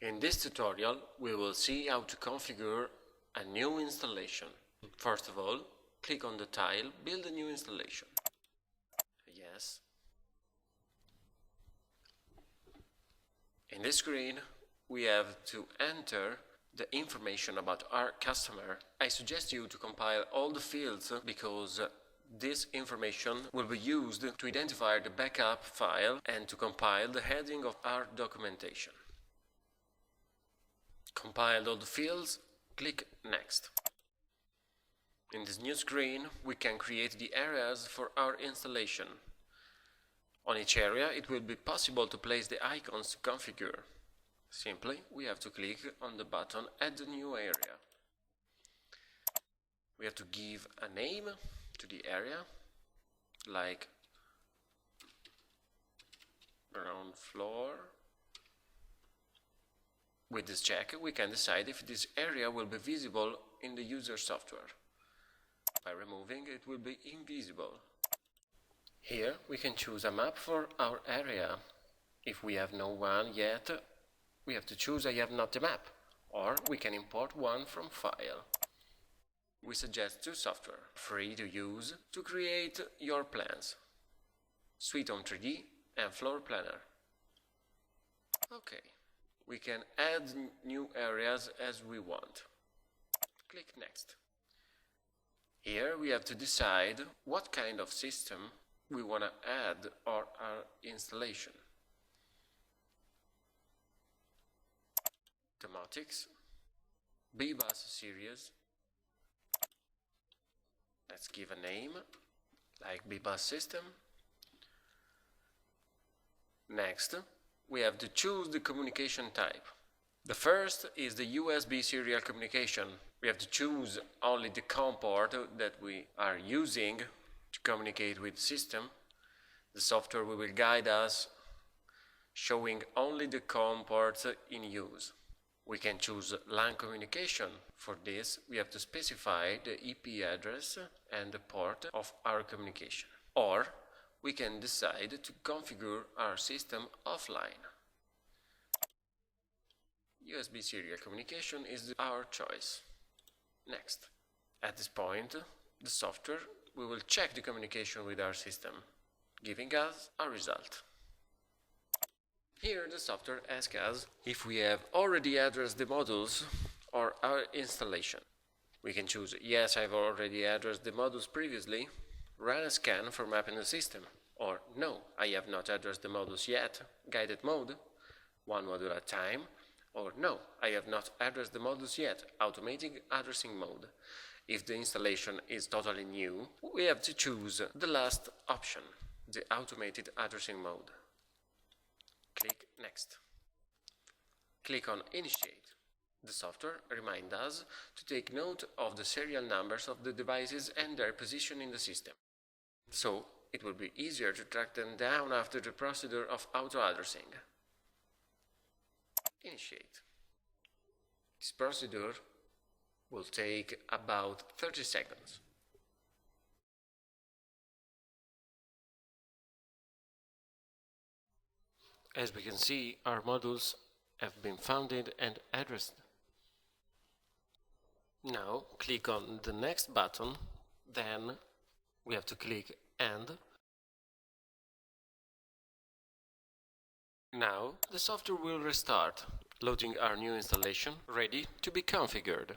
In this tutorial, we will see how to configure a new installation. First of all, click on the tile Build a new installation. Yes. In this screen, we have to enter the information about our customer. I suggest you to compile all the fields because this information will be used to identify the backup file and to compile the heading of our documentation. Compiled all the fields, click Next. In this new screen, we can create the areas for our installation. On each area, it will be possible to place the icons to configure. Simply, we have to click on the button Add a new area. We have to give a name to the area, like ground floor. With this check, we can decide if this area will be visible in the user software. By removing, it will be invisible. Here, we can choose a map for our area. If we have no one yet, we have to choose I have not a map, or we can import one from file. We suggest two software, free to use, to create your plans: Suite on 3D and Floor Planner. Okay, we can add new areas as we want. Click Next. Here we have to decide what kind of system we want to add or our installation. Thematics, BBus series. Let's give a name, like BBus system. Next, we have to choose the communication type. The first is the USB serial communication. We have to choose only the COM port that we are using to communicate with the system. The software will guide us, showing only the COM ports in use. We can choose LAN communication. For this, we have to specify the IP address and the port of our communication. Or we can decide to configure our system offline. USB serial communication is our choice. Next. At this point, the software will check the communication with our system, giving us a result. Here the software asks us if we have already addressed the modules or our installation. We can choose yes, I've already addressed the modules previously, run a scan for mapping the system, or no, I have not addressed the modules yet, guided mode, one module at a time, or no, I have not addressed the modules yet, automatic addressing mode. If the installation is totally new, we have to choose the last option, the automated addressing mode. Click Next. Click on Initiate. The software reminds us to take note of the serial numbers of the devices and their position in the system. So, it will be easier to track them down after the procedure of auto-addressing. Initiate. This procedure will take about 30 seconds. As we can see, our modules have been founded and addressed. Now click on the next button, then we have to click End. Now the software will restart, loading our new installation ready to be configured.